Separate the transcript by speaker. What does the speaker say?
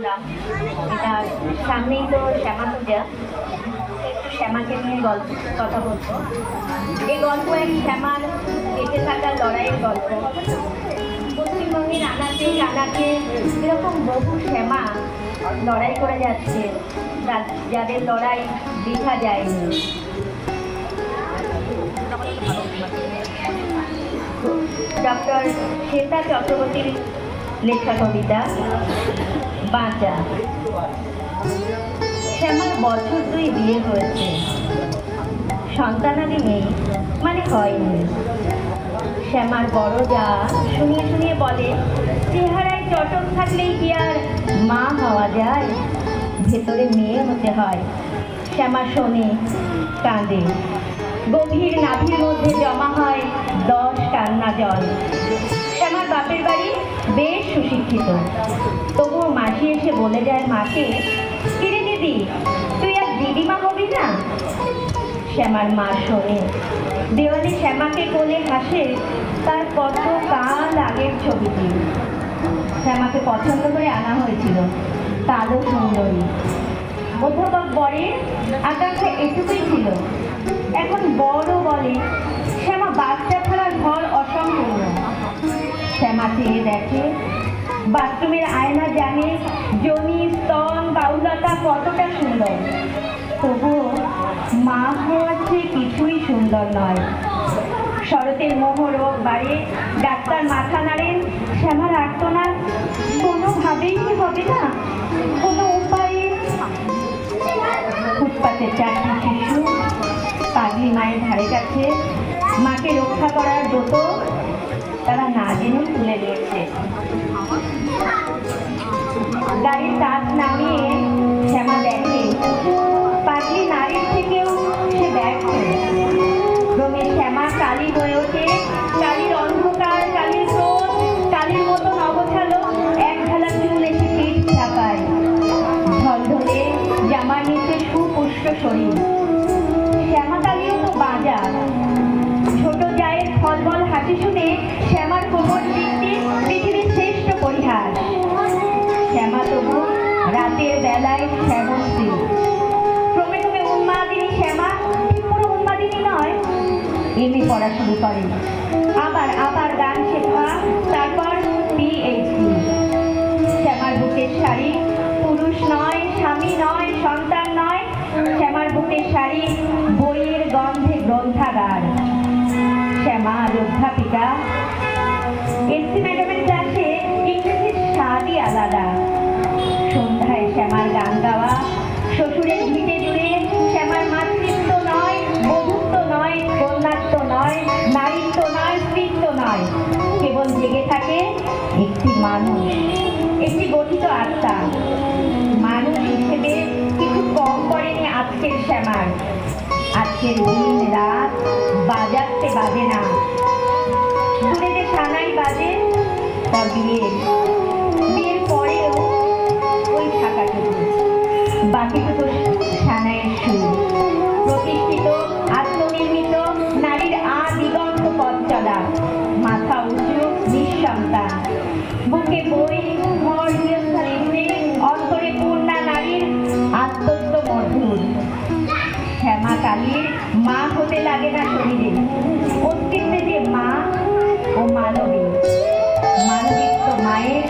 Speaker 1: শুনলাম। এটার সামনেই তো শ্যামা পূজা, একটু শ্যামাকে নিয়ে গল্প কথা বলবো। এই গল্প এক শ্যামার বেঁচে থাকার লড়াইয়ের গল্প। পশ্চিমবঙ্গের আনাচে কানাচে এরকম বহু শ্যামা লড়াই করে যাচ্ছে, যাদের লড়াই দেখা যায়নি। ডক্টর শ্বেতা চক্রবর্তীর লেখা কবিতা বাঁচা। শ্যামার বছর 2 বিয়ে হয়েছে, সন্তানাদি নেই, মানে হয়নি। শ্যামার বড় যা শুনিয়ে শুনিয়ে বলে, চেহারায় চটক থাকলেই কি আর মা হওয়া যায়, ভেতরে মেয়ে হতে হয়। শ্যামা শোনে, কাঁদে, গভীর নাভির মধ্যে জমা হয় 10 কান্না জল। শ্যামার বাপের বাড়ি বেশ সুশিক্ষিত, তবুও মাসি এসে বলে যায় মাকে, কিরে দিদি, তুই আর দিদিমা হবি না? শ্যামার মা শোনে, দেওয়ালে শ্যামাকে কোলে হাসে তার কত কাল আগের ছবিটি। শ্যামাকে পছন্দ করে আনা হয়েছিল, কালো সুন্দরী। অধ্যাপক বরের আকাঙ্ক্ষা এটুকুই ছিল। এখন বড় বলে, শ্যামা বাচ্চা ছাড়ার ঘর অসম্পূর্ণ। শ্যামা চেয়ে দেখে, বাথরুমের আয়না জানে জমি, স্তন, বাউলতা কতটা সুন্দর। তবুও মা হওয়ার চেয়ে কিছুই সুন্দর নয়। শরতের মোহরোগ বাড়ে, ডাক্তার মাথা নাড়েন, শ্যামার আর্তনাদ, কোনোভাবেই কি হবে না, কোনো উপায়ে। ফুটপাতের 4টি শিশু পাগলি মায়ের ধারে কাছে মাকে রক্ষা করার ব্রত তারা না জেনেই তুলে দিয়েছে। গাড়ির কাজ নামিয়ে শ্যামা দেখে, পাগলি নারীর থেকেও সে ব্যর্থ। রোমে শ্যামা কালী হয়ে ওঠে, কালীর অন্ধকার, কালীর ক্রোধ, কালীর মতো নবছালো এক ঢালা চুল এসে পিঠ চাপায়। ঢলঢলে জামার নিচে সুপুষ্ট শরীর। শ্যামা কালীও তো বাজা। ছোট জায়ের ফলবল হাসি শুনে শ্যামার কোমর দিকটি পৃথিবীর শ্রেষ্ঠ পরিহাস। শ্যামা তবু রাতের বেলায় শ্যামশ্রী। ক্রমে ক্রমে উন্মাদিনী শ্যামা, ঠিক পুরো উন্মাদিনী নয়, এমএ পড়া শুরু করে। আবার গান শেখা, তারপর পিএইচডি। শ্যামার বুকের শাড়ি, পুরুষ নয়, স্বামী নয়, সন্তান নয়, শ্যামার বুকের শাড়ি বইয়ের গন্ধে গ্রন্থাগার। শ্যামা অধ্যাপিকা। এসসি ম্যাডামের ক্লাসে ইংরেজির স্বাদই আলাদা। সন্ধ্যায় শ্যামার গান গাওয়া, শ্বশুরের ভিটে জুড়ে শ্যামার মাতৃত্ব নয়, বধূত্ব নয়, কন্যাত্ব নয়, নারীত্ব নয়, স্ত্রীত্ব নয়, কেবল জেগে থাকে একটি মানুষ, একটি গঠিত আত্মা। মানুষ হিসেবে কিছু কম করেনি আজকের শ্যামার। আজকের দিন রাত বাজাতে বাজে না। দূরে যে সানাই বাজে তা বিয়ের পরেও ওই থাকাটুকু, বাকিটুকু সানাইয়ের সুর। প্রতিষ্ঠিত, আত্মনির্মিত নারীর আদিগন্ত পথ চলা, মাথা উঁচু, নিঃসন্তান, বুকে বই, ঘর গৃহস্থালী ঘুরে, অন্তরে পূর্ণা নারীর আত্মত্ব মধুর। শ্যামা কালীর মা হতে লাগে না শরীরে, অস্তিত্বে যে মা ও মানবী। মানবিত্ব মায়ের,